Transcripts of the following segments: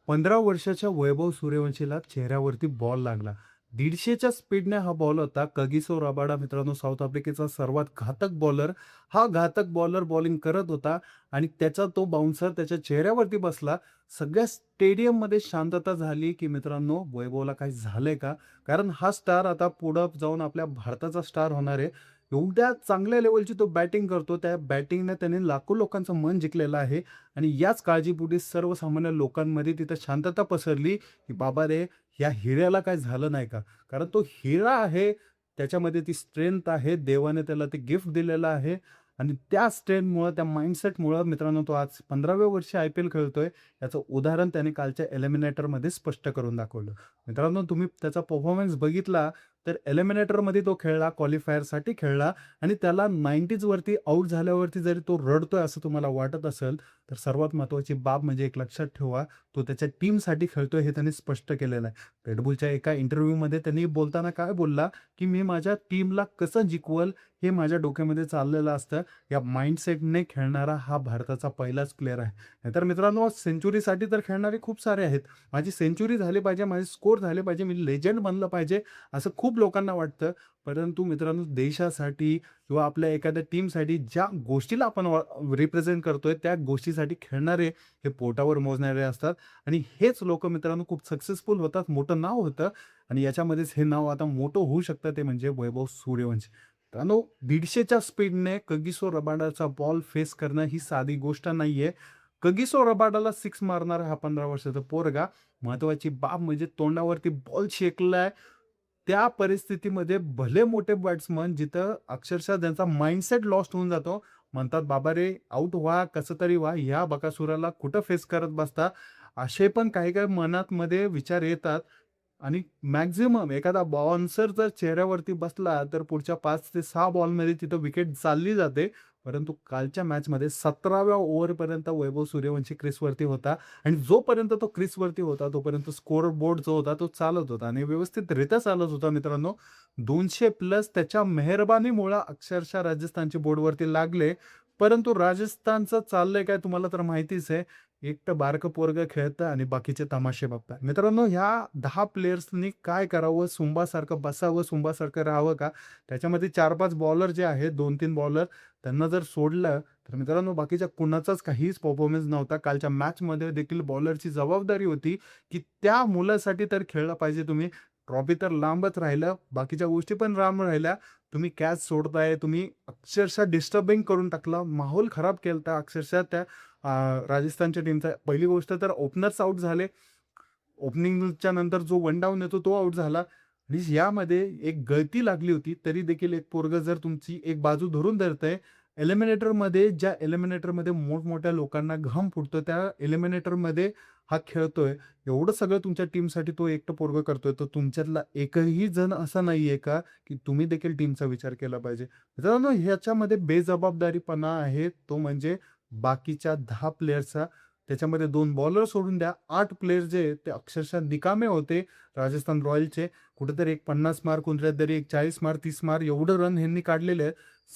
15 वर्षाच्या वैभव सूर्यवंशीला चेहऱ्यावरती बॉल लागला. 150च्या स्पीडने हा बॉल होता. कगिसो रबाडा मित्रांनो, साऊथ आफ्रिकेचा सर्वात घातक बॉलर. हा घातक बॉलर बॉलिंग करत होता आणि त्याचा तो बाउन्सर त्याच्या चेहऱ्यावरती बसला. सगळ्या स्टेडियममध्ये शांतता झाली, की मित्रांनो वैभवला काही झालंय का? कारण हा स्टार आता पुढं जाऊन आपल्या भारताचा स्टार होणार आहे. एवढ्या चांगल्या लेव्हलची तो बॅटिंग करतो. त्या बॅटिंगने त्याने लाखो लोकांचं मन जिंकलेलं आहे. आणि याच काळजीपोटी सर्वसामान्य लोकांमध्ये तिथं शांतता पसरली, की बाबा रे, या हिऱ्याला काही झालं नाही का? कारण तो हिरा आहे, त्याच्यामध्ये ती स्ट्रेंथ आहे. देवाने त्याला ते गिफ्ट दिलेलं आहे आणि त्या स्ट्रेंथमुळं, त्या माइंडसेटमुळं मित्रांनो तो आज 15व्या वर्षी IPL खेळतोय. याचं उदाहरण त्याने कालच्या एलिमिनेटरमध्ये स्पष्ट करून दाखवलं. मित्रांनो, तुम्ही त्याचा परफॉर्मन्स बघितला तर एलिमिनेटरमध्ये तो खेळला, क्वालिफायरसाठी खेळला आणि त्याला 90s वरती आउट झाल्यावरती जरी तो रडतोय असं तुम्हाला वाटत असेल, तर सर्वात महत्त्वाची बाब म्हणजे एक लक्षात ठेवा, तो त्याच्या टीमसाठी खेळतोय हे त्याने स्पष्ट केलेलं आहे. रेड बुलच्या एका इंटरव्ह्यूमध्ये त्यांनी बोलताना काय बोलला, की "मी माझ्या टीमला कसं जिंकवल हे माझ्या डोक्यामध्ये चाललेलं असतं." या माइंडसेटने खेळणारा हा भारताचा पहिलाच प्लेयर आहे. नाहीतर मित्रांनो सेंच्युरीसाठी तर खेळणारे खूप सारे आहेत. माझी सेंच्युरी झाली पाहिजे, माझे स्कोर झाले पाहिजे, मी लेजेंड बनलं पाहिजे, असं खूप लोकांना वाटतं. परंतु मित्रांनो देशासाठी किंवा आपल्या एखाद्या टीमसाठी ज्या गोष्टीला आपण रिप्रेझेंट करतोय, त्या गोष्टीसाठी खेळणारे हे पोटावर मोजणारे असतात आणि हेच लोकं मित्रांनो खूप सक्सेसफुल होतात, मोठं नाव होतं आणि याच्यामध्येच हे नाव आता मोठं होऊ शकतं ते म्हणजे वैभव सूर्यवंशी. मित्रांनो 150च्या स्पीडने कगिसो रबाडाचा बॉल फेस करणं ही साधी गोष्ट नाहीये. कगिसो रबाडाला 6 मारणारा हा 15 वर्षाचा पोरगा. महत्त्वाची बाब म्हणजे तोंडावरती बॉल शेकलाय. त्या परिस्थितीमध्ये भले मोठे बॅट्समन जिथं अक्षरशः त्यांचा माइंडसेट लॉस्ट होऊन जातो. म्हणतात, "बाबा रे, आउट व्हा, कसं तरी व्हा. ह्या बकासुराला कुठं फेस करत बसता?" असे पण काही-काही मनातमध्ये विचार येतात आणि मॅक्सिमम एखादा बाउन्सर जर चेहऱ्यावरती बसला, तर पुढच्या 5 ते 6 बॉलमध्ये तिथं विकेट चालली जाते. परंतु कालच्या मॅचमध्ये 17व्या ओव्हरपर्यंत वैभव सूर्यवंशी क्रीजवरती होता आणि जोपर्यंत तो क्रीजवरती होता, तोपर्यंत स्कोर बोर्ड जो होता, तो चालत होता आणि व्यवस्थितरित्या चालत होता मित्रांनो. 200 प्लस त्याच्या मेहरबानीमुळं अक्षरशः राजस्थानचे बोर्डवरती लागले. परंतु राजस्थानचं चाललंय काय तुम्हाला तर माहितीच आहे. एकटं बारकं पोरगं खेळतं आणि बाकीचे तमाशे बघतात. मित्रांनो, ह्या 10 प्लेयर्सनी काय करावं? सुंबासारखं बसावं, सुंबासारखं राहावं का? त्याच्यामध्ये 4-5 बॉलर जे आहेत, 2-3 बॉलर त्यांना जर सोडलं, तर मित्रांनो बाकीच्या कुणाचाच काहीच परफॉर्मन्स नव्हता. कालच्या मॅचमध्ये देखील बॉलरची जबाबदारी होती, की त्या मुलासाठी तर खेळलं पाहिजे तुम्ही. ट्रॉफी तर लांबच राहिलं, बाकीच्या गोष्टी पण लांब राहिल्या. तुम्ही कॅच सोडताय, तुम्ही अक्षरशः डिस्टर्बिंग करून टाकला. माहोल खराब केलता अक्षरशः त्या राजस्थानच्या टीमचा. पहिली गोष्ट तर ओपनर्स आउट झाले. ओपनिंगच्या नंतर जो वन डाउन येतो तो आउट झाला आणि यामध्ये एक गळती लागली होती. तरी देखील एक पोरगं जर तुमची एक बाजू धरून धरतंय, एलिमिनेटरमध्ये ज्या एलिमिनेटरमध्ये मोठमोठ्या लोकांना घाम फुटतो, त्या एलिमिनेटरमध्ये हा खेळतोय. एवढं सगळं तुमच्या टीमसाठी तो एकटं पोरगं करतोय. तर तुमच्यातला एकही जण असा नाहीये का, की तुम्ही देखील टीमचा विचार केला पाहिजे? मित्रांनो ह्याच्यामध्ये बेजबाबदारीपणा आहे. तो म्हणजे बाकीच्या 10 प्लेयर्सचा. त्याच्यामध्ये 2 बॉलर सोडून द्या. 8 प्लेयर जे आहेत ते अक्षरशः निकामे होते राजस्थान रॉयल्सचे. कुठेतरी एक 50 मार, कुठेतरी एक 40 मार, 30 मार एवढं रन ह्यांनी काढलेले आहेत.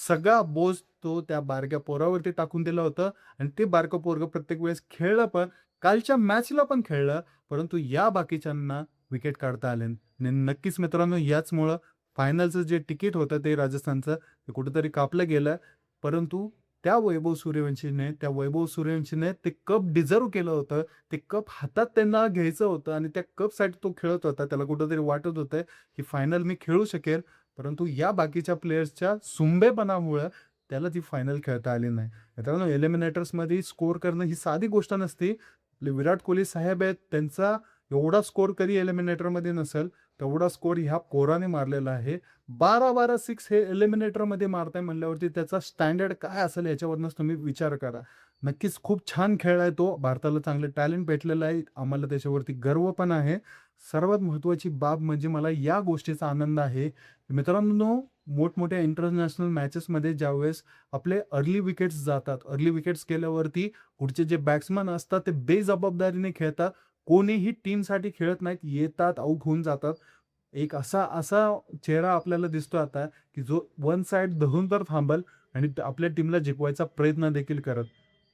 सगळा बोज तो त्या बारक्या पोरावरती टाकून दिलं होतं आणि ते बारकं पोरगं प्रत्येक वेळेस खेळलं पण. कालच्या मॅचला पण खेळलं. परंतु या बाकीच्यांना विकेट काढता आले नाही. आणि नक्कीच मित्रांनो याचमुळं फायनलचं जे तिकीट होतं ते राजस्थानचं ते कुठेतरी कापलं गेलं. परंतु त्या वैभव सूर्यवंशीने ते कप डिझर्व्ह केलं होतं. ते कप हातात त्यांना घ्यायचं होतं आणि त्या कपसाठी तो खेळत होता. त्याला कुठेतरी वाटत होतं, की फायनल मी खेळू शकेल. परंतु या बाकीच्या प्लेयर्सच्या सुंबेपणामुळं त्याला ती फायनल खेळता आली नाही. मित्रांनो एलिमिनेटर्समध्ये स्कोर करणं ही साधी गोष्ट नसते. आपले विराट कोहली साहेब आहेत, त्यांचा एवढा स्कोर कधी एलिमिनेटरमध्ये नसेल, तेवढा स्कोर ह्या पोराने मारलेला आहे. 12-12 सिक्स हे एलिमिनेटरमध्ये मारताय म्हणल्यावरती त्याचा स्टँडर्ड काय असेल याच्यावरूनच तुम्ही विचार करा. नक्कीच खूप छान खेळलाय तो. भारताला चांगलं टॅलेंट भेटलेलं आहे. आम्हाला त्याच्यावरती गर्व पण आहे. सर्वात महत्त्वाची बाब म्हणजे मला या गोष्टीचा आनंद आहे. मित्रांनो, मोठमोठ्या इंटरनॅशनल मॅचेसमध्ये ज्यावेळेस आपले अर्ली विकेट्स जातात. अर्ली विकेट्स गेल्यावरती पुढचे जे बॅट्समन असतात ते बेजबाबदारीने खेळतात. कोणीही टीमसाठी खेळत नाहीत. येतात, आउट होऊन जातात. एक असा असा चेहरा आपल्याला दिसतो आता, की जो वन साइड धरून तर थांबल आणि आपल्या टीमला जिंकवायचा प्रयत्न देखील करत.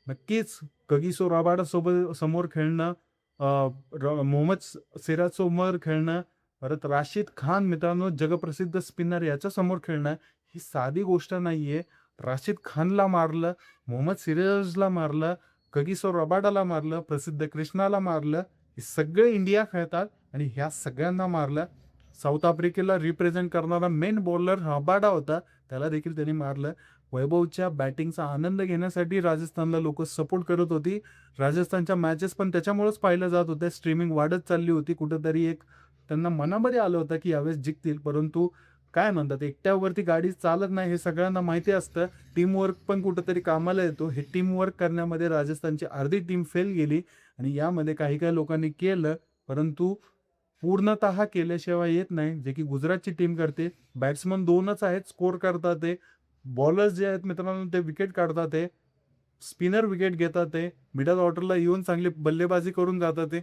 नक्कीच कगिसो रबाडासोबत समोर खेळणं मोहम्मद सिराजसमोर खेळणं, परत राशिद खान मित्रांनो जगप्रसिद्ध स्पिनर याच्यासमोर खेळणं, ही साधी गोष्ट नाहीये. राशिद खानला मारलं, मोहम्मद सिराजला मारलं, कगिसो रबाडाला मारलं, प्रसिद्ध कृष्णाला मारलं. हे सगळे इंडिया खेळतात आणि ह्या सगळ्यांना मारलं. साऊथ आफ्रिकेला रिप्रेझेंट करणारा मेन बॉलर रबाडा होता. त्याला देखील त्यांनी मारलं. वैभवच्या बॅटिंगचा आनंद घेण्यासाठी राजस्थानला लोकं सपोर्ट करत होती. राजस्थानच्या मॅचेस पण त्याच्यामुळेच पाहिल्या जात होत्या. स्ट्रीमिंग वाढत चालली होती. कुठेतरी एक त्यांना मनामध्ये आलं होतं, की यावेळेस जिंकतील. परंतु काय म्हणतात, एकट्यावरती गाडी चालत नाही हे सगळ्यांना माहिती असतं. टीमवर्क पण कुठेतरी कामाला येतो. हे टीमवर्क करण्यामध्ये राजस्थानची अर्धी टीम फेल गेली आणि यामध्ये काही-काही लोकांनी केलं, परंतु पूर्णतः केल्याशिवाय येत नाही, जे की गुजरातची टीम करते. बॅट्समन 2च आहेत, स्कोर करतात ते. बॉलर्स जे आहेत मित्रांनो, ते विकेट काढतात ते. स्पिनर विकेट घेतात ते. मिडल ऑर्डरला येऊन चांगली बल्लेबाजी करून जातात ते.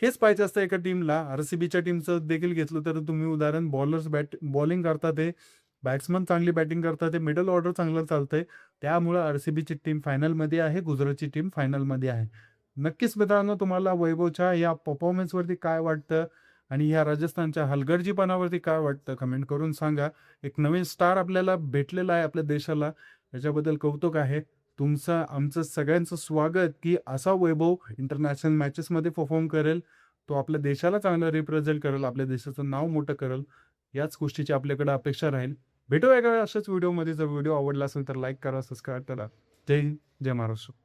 हेच पाहिजे असतं एका टीमला. आर-सी-बीच्या टीमचं देखील घेतलं तर तुम्ही उदाहरण, बॉलर्स बॉलिंग करतात ते. बॅट्समन चांगली बॅटिंग करतात ते. मिडल ऑर्डर चांगलं चालतंय. त्यामुळं आर-सी-बीची टीम फायनलमध्ये आहे. गुजरातची टीम फायनलमध्ये आहे. नक्कीच मित्रांनो, तुम्हाला वैभवच्या या परफॉर्मन्सवरती काय वाटतं आणि ह्या राजस्थानच्या हलगर्जीपणावरती काय वाटतं कमेंट करून सांगा. एक नवीन स्टार आपल्याला भेटलेला आहे आपल्या देशाला. त्याच्याबद्दल कौतुक आहे. तुमचं आमचं सगळ्यांचं स्वागत, की असा वैभव इंटरनॅशनल मॅचेसमध्ये परफॉर्म करेल. तो आपल्या देशाला चांगलं रिप्रेझेंट करेल, आपल्या देशाचं नाव मोठं करेल. याच गोष्टीची आपल्याकडे अपेक्षा राहील. भेटूया एका अशाच व्हिडिओमध्ये. जर व्हिडिओ आवडला असेल तर लाईक करा, सबस्क्राईब करा. जय हिंद, जय महाराष्ट्र.